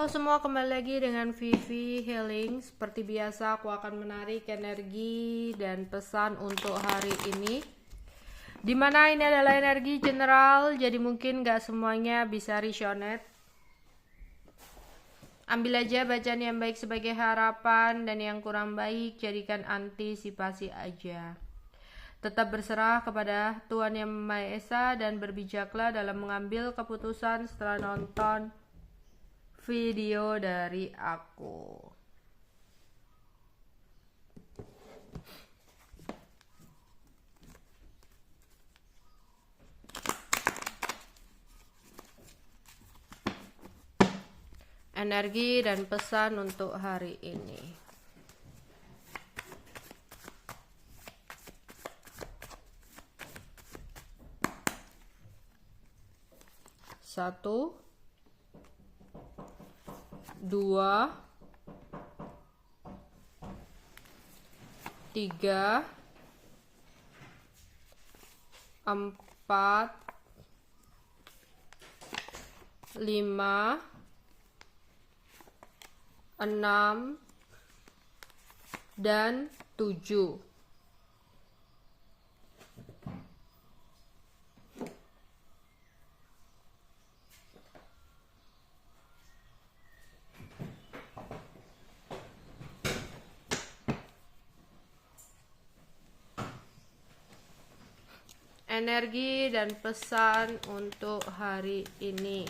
semua, kembali lagi dengan Vivi Healing. Seperti biasa aku akan menarik energi dan pesan untuk hari ini, dimana ini adalah energi general, jadi mungkin gak semuanya bisa resonate. Ambil aja bacaan yang baik sebagai harapan, dan yang kurang baik jadikan antisipasi aja. Tetap berserah kepada Tuhan Yang Maha Esa dan berbijaklah dalam mengambil keputusan setelah nonton video dari aku. Energi dan pesan untuk hari ini. Satu, dua, tiga, empat, lima, enam, dan tujuh. Energi dan pesan untuk hari ini.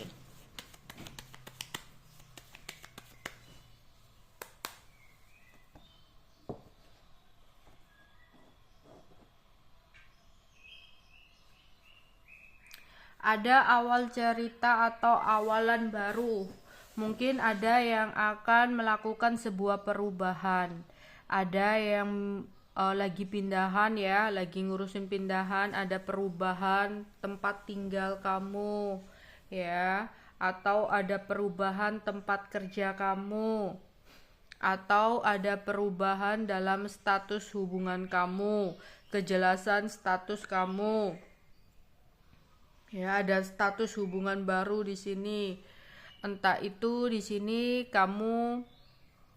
Ada awal cerita atau awalan baru. Mungkin ada yang akan melakukan sebuah perubahan. Ada yang lagi pindahan ya, lagi ngurusin pindahan, ada perubahan tempat tinggal kamu ya, atau ada perubahan tempat kerja kamu, atau ada perubahan dalam status hubungan kamu, kejelasan status kamu. Ya, ada status hubungan baru di sini. Entah itu di sini kamu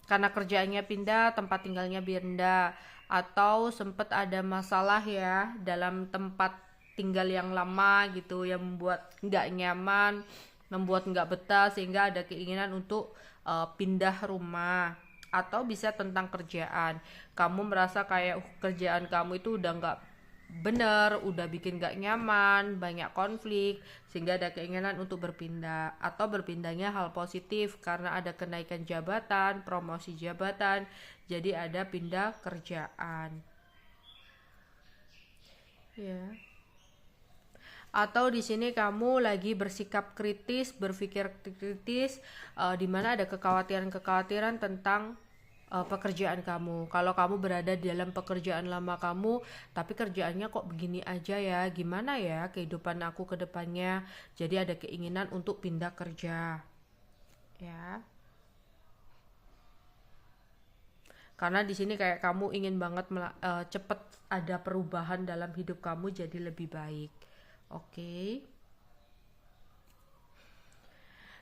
karena kerjaannya pindah, tempat tinggalnya pindah, atau sempat ada masalah ya dalam tempat tinggal yang lama gitu, yang membuat nggak nyaman, membuat nggak betah, sehingga ada keinginan untuk pindah rumah. Atau bisa tentang kerjaan, kamu merasa kayak kerjaan kamu itu udah nggak bener, udah bikin gak nyaman, banyak konflik, sehingga ada keinginan untuk berpindah. Atau berpindahnya hal positif karena ada kenaikan jabatan, promosi jabatan, jadi ada pindah kerjaan ya. Atau di sini kamu lagi bersikap kritis, berpikir kritis, di mana ada kekhawatiran tentang pekerjaan kamu. Kalau kamu berada di dalam pekerjaan lama kamu, tapi kerjaannya kok begini aja ya, gimana ya kehidupan aku ke depannya? Jadi ada keinginan untuk pindah kerja ya. Karena di sini kayak kamu ingin banget cepet ada perubahan dalam hidup kamu jadi lebih baik. Oke.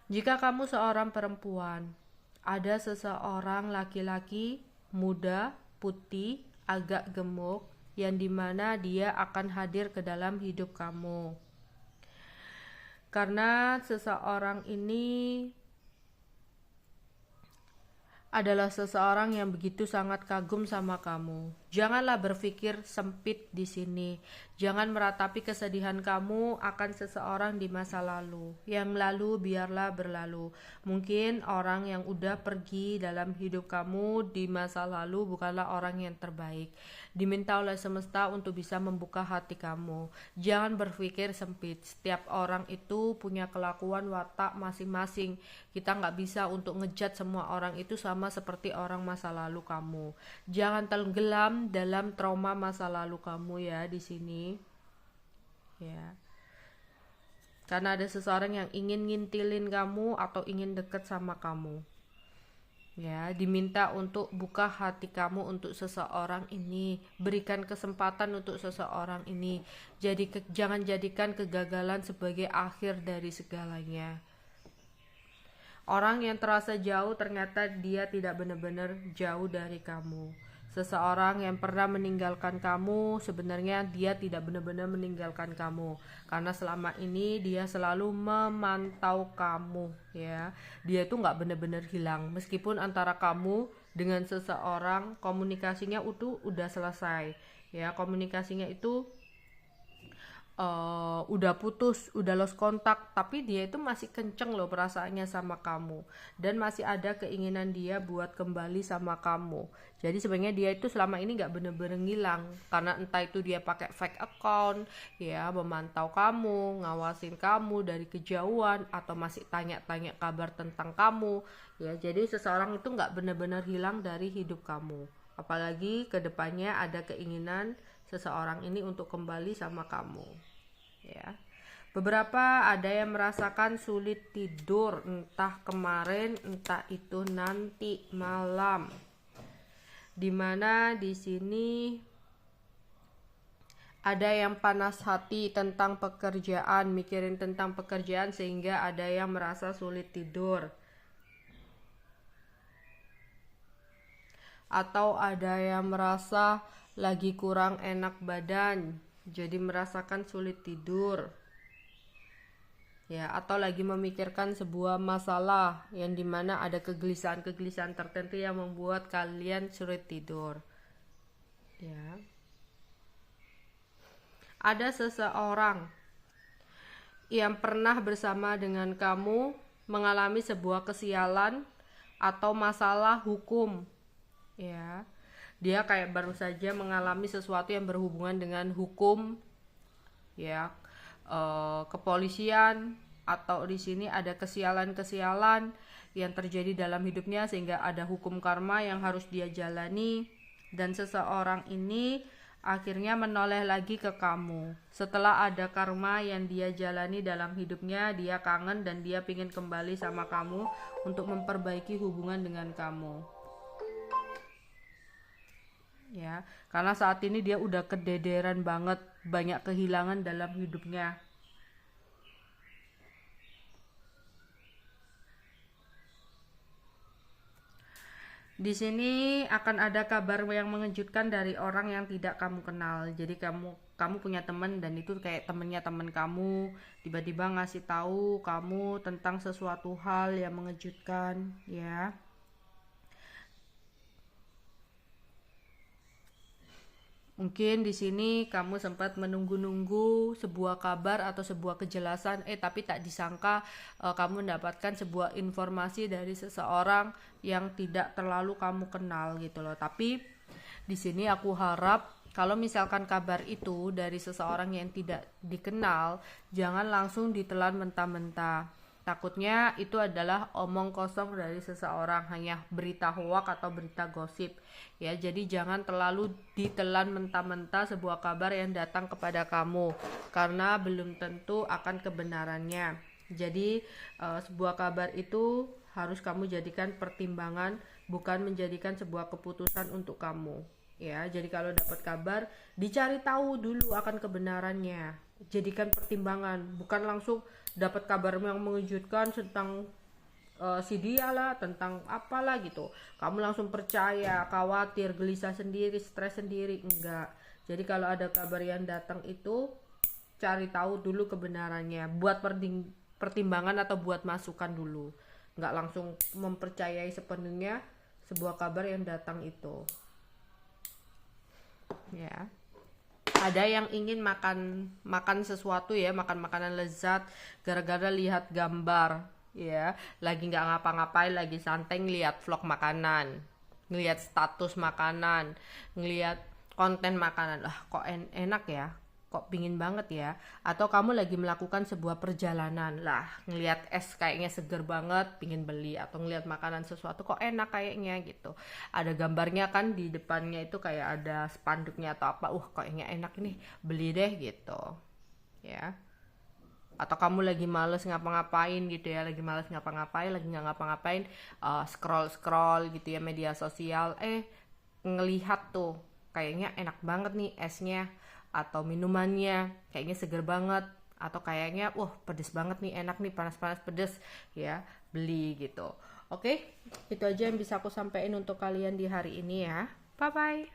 Jika kamu seorang perempuan, ada seseorang laki-laki muda, putih, agak gemuk, yang dimana dia akan hadir ke dalam hidup kamu. Karena seseorang ini adalah seseorang yang begitu sangat kagum sama kamu. Janganlah berpikir sempit di sini. Jangan meratapi kesedihan kamu akan seseorang di masa lalu. Yang lalu biarlah berlalu. Mungkin orang yang udah pergi dalam hidup kamu di masa lalu bukanlah orang yang terbaik. Diminta oleh semesta untuk bisa membuka hati kamu. Jangan berpikir sempit. Setiap orang itu punya kelakuan watak masing-masing. Kita nggak bisa untuk ngejat semua orang itu sama seperti orang masa lalu kamu. Jangan tenggelam dalam trauma masa lalu kamu ya di sini. Ya. Karena ada seseorang yang ingin ngintilin kamu atau ingin deket sama kamu. Ya, diminta untuk buka hati kamu untuk seseorang ini, berikan kesempatan untuk seseorang ini. Jadi jangan jadikan kegagalan sebagai akhir dari segalanya. Orang yang terasa jauh ternyata dia tidak benar-benar jauh dari kamu. Seseorang yang pernah meninggalkan kamu sebenarnya dia tidak benar-benar meninggalkan kamu, karena selama ini dia selalu memantau kamu, ya. Dia itu nggak benar-benar hilang, meskipun antara kamu dengan seseorang komunikasinya itu udah selesai, ya. Komunikasinya itu udah putus, udah lost kontak, tapi dia itu masih kenceng loh perasaannya sama kamu, dan masih ada keinginan dia buat kembali sama kamu. Jadi sebenarnya dia itu selama ini nggak bener-bener ngilang, karena entah itu dia pakai fake account, ya, memantau kamu, ngawasin kamu dari kejauhan, atau masih tanya-tanya kabar tentang kamu, ya. Jadi seseorang itu nggak bener-bener hilang dari hidup kamu, apalagi kedepannya ada keinginan seseorang ini untuk kembali sama kamu, ya. Beberapa ada yang merasakan sulit tidur, entah kemarin entah itu nanti malam, dimana di sini ada yang panas hati tentang pekerjaan, mikirin tentang pekerjaan sehingga ada yang merasa sulit tidur, atau ada yang merasa lagi kurang enak badan, jadi merasakan sulit tidur, ya. Atau lagi memikirkan sebuah masalah yang dimana ada kegelisahan-kegelisahan tertentu yang membuat kalian sulit tidur, ya. Ada seseorang yang pernah bersama dengan kamu mengalami sebuah kesialan atau masalah hukum, ya. Dia kayak baru saja mengalami sesuatu yang berhubungan dengan hukum, ya, kepolisian, atau di sini ada kesialan-kesialan yang terjadi dalam hidupnya sehingga ada hukum karma yang harus dia jalani, dan seseorang ini akhirnya menoleh lagi ke kamu. Setelah ada karma yang dia jalani dalam hidupnya, dia kangen dan dia ingin kembali sama kamu untuk memperbaiki hubungan dengan kamu, ya. Karena saat ini dia udah kedederan banget, banyak kehilangan dalam hidupnya. Di sini akan ada kabar yang mengejutkan dari orang yang tidak kamu kenal. Jadi kamu punya teman, dan itu kayak temennya teman kamu tiba-tiba ngasih tahu kamu tentang sesuatu hal yang mengejutkan, ya. Mungkin di sini kamu sempat menunggu-nunggu sebuah kabar atau sebuah kejelasan, tapi tak disangka kamu mendapatkan sebuah informasi dari seseorang yang tidak terlalu kamu kenal gitu loh. Tapi di sini aku harap kalau misalkan kabar itu dari seseorang yang tidak dikenal, jangan langsung ditelan mentah-mentah. Takutnya itu adalah omong kosong dari seseorang, hanya berita hoak atau berita gosip, ya. Jadi jangan terlalu ditelan mentah-mentah sebuah kabar yang datang kepada kamu, karena belum tentu akan kebenarannya. Jadi sebuah kabar itu harus kamu jadikan pertimbangan, bukan menjadikan sebuah keputusan untuk kamu, ya. Jadi kalau dapat kabar, dicari tahu dulu akan kebenarannya, jadikan pertimbangan, bukan langsung dapat kabar yang mengejutkan tentang si dia lah, tentang apalah gitu, kamu langsung percaya, khawatir, gelisah sendiri, stres sendiri. Enggak. Jadi kalau ada kabar yang datang itu cari tahu dulu kebenarannya, buat pertimbangan atau buat masukan dulu, enggak langsung mempercayai sepenuhnya sebuah kabar yang datang itu, ya. Ada yang ingin makan sesuatu, ya, makan makanan lezat gara-gara lihat gambar, ya, lagi nggak ngapa-ngapain, lagi santai ngeliat vlog makanan, ngeliat status makanan, ngeliat konten makanan, lah kok enak ya, kok pingin banget ya. Atau kamu lagi melakukan sebuah perjalanan, lah ngelihat es kayaknya seger banget, pingin beli. Atau ngelihat makanan sesuatu kok enak kayaknya gitu, ada gambarnya kan di depannya itu, kayak ada spanduknya atau apa, kayaknya enak nih, beli deh gitu, ya. Atau kamu lagi males ngapa-ngapain gitu, ya, lagi males ngapa-ngapain, lagi nggak ngapa-ngapain, scroll gitu ya, media sosial, ngelihat tuh kayaknya enak banget nih esnya atau minumannya, kayaknya seger banget, atau kayaknya pedes banget nih, enak nih, panas-panas pedes, ya. beli gitu. Oke, itu aja yang bisa aku sampaikan untuk kalian di hari ini ya. Bye bye.